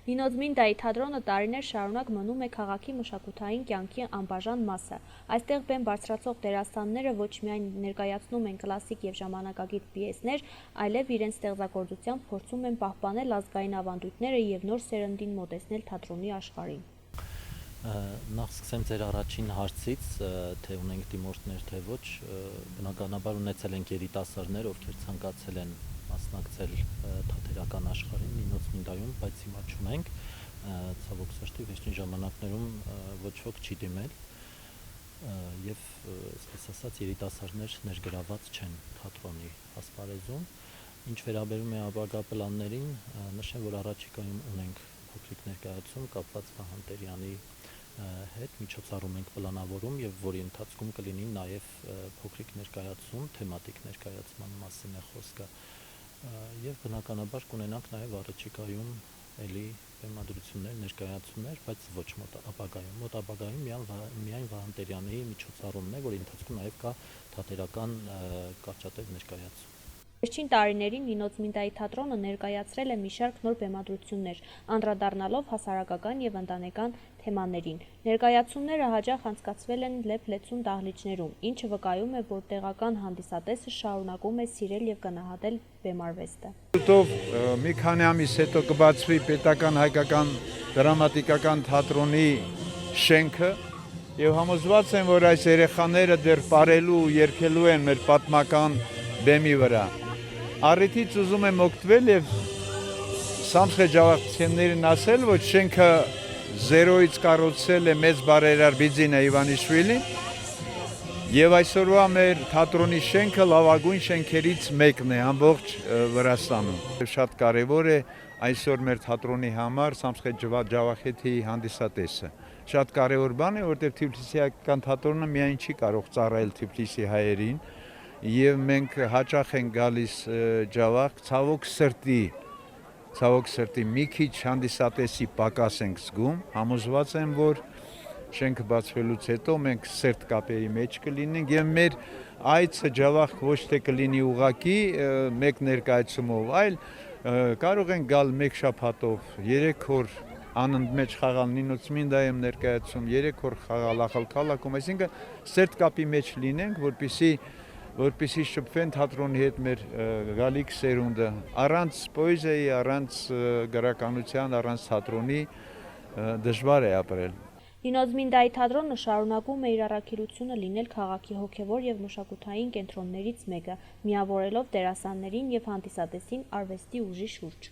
Նինոզմինդայի թատրոնը տարիներ շարունակ մնում է քաղաքի մշակութային կյանքի անբաժան մասը։ Այստեղ բեմ բարձրացող դերասանները ոչ միայն ներկայացնում են կլասիկ եւ ժամանակակից պիեսներ, այլև իրենց ստեղծագործությամբ փորձում են պահպանել ազգային ավանդույթները եւ նոր սերնդին մոտեցնել թատրոնի աշխարհին։ Նախ սկսեմ ձեր առաջին հարցից, թե ունենք դիմորդներ, թե ոչ, բնականաբար ունեցել ենք երիտասարդներ, ովքեր ցանկացել են մասնակցել թատերական աշխարհին Նինոզմինդայում, բայց հիմա չունենք, ցավոք սրտի վերջին ժամանակներում ոչ ոք չի դիմել եւ այսպես ասած երիտասարդներ ներգրաված չեն թատրոնի ասպարեզում։ Ինչ վերաբերում է ապագա պլաններին, նշեմ, որ առաջիկայում ունենք փոքրիկ ներկայացում կապված Վահան Տերյանի հետ, միջոցառում ենք պլանավորում եւ որի ընթացքում կլինի նաեւ փոքրիկ ներկայացում, թեմատիկ ներկայացման մասին է խոսքը եւ բնականաբար կունենանք նաեւ առաջիկայում էլի բեմադրություններ, ներկայացումներ, բայց ոչ մոտ ապագայում միայն Վահան Տերյանի միջոցառումն է, որի ընթացքում նաեւ կա թատերական կարճատև ներկայացում։ Վերջին տարիներին Նինոզմինդայի թատրոնը ներկայացրել է մի շարք նոր բեմադրություններ, անդրադառնալով հասարակական եւ ընտանեկան թեմաներին։ Ներկայացումները հաճախ անցկացվել են լեփ-լեցուն դահլիճներում, ինչը վկայում է, որ տեղական հանդիսատեսը շարունակում է սիրել եւ գնահատել բեմարվեստը։ Շուտով մի քանի ամիս հետո կբացվի Պետական հայկական դրամատիկական թատրոնի շենքը եւ համոզված եմ, որ այս երեխաները դեռ ապրելու ու երգելու են մեր պատմական բեմի վրա։ Առիթից ուզում եմ օգտվել եւ Սամսխե ջավախցիներին ասել, որ շենքը զերոյից կառուցել է մեծ բարերար Բիձինա Իվանիշվիլին եւ այսօրվա մեր թատրոնի շենքը լավագույն շենքերից մեկն է ամբողջ Վրաստանում։ Շատ կարեւոր է այսօր մեր թատրոնի համար Սամսխե ջավախեթի հանդիսատեսը։ Շատ կարեւոր բան է, որտեղ Թիֆլիսի հայկական թատրոնը միայն չի կարող ծառայել Թիֆլիսի հայերին եւ մենք հաճախ ենք գալիս Ջավախ, ցավոք սրտի մի քիչ հանդիսատեսի պակաս ենք զգում, համոզված եմ, որ շենքը բացվելուց հետո մենք սերտ կապերի մեջ կլինենք եւ մեր այցը Ջավախ ոչ թե կլինի ուղակի մեկ ներկայացումով, այլ կարող ենք գալ մեկ շաբաթով, 3 օր անընդմեջ խաղալ Նինոզմինդայում ներկայացում, 3 օր խաղալ Ախալքալաքում, այսինքն սերտ կապի մեջ լինենք, որպեսզի շփվեն թատրոնի հետ մեր գալիք սերունդը, առանց պոեզիայի, առանց գրականության, առանց թատրոնի դժվար է ապրել։ Նինոզմինդայի թատրոնը շարունակում է իր առաքելությունը լինել քաղաքի հոգևոր եւ մշակութային կենտրոններից մեկը, միավորելով դերասաններին եւ հանդիսատեսին արվեստի ուժի շուրջ։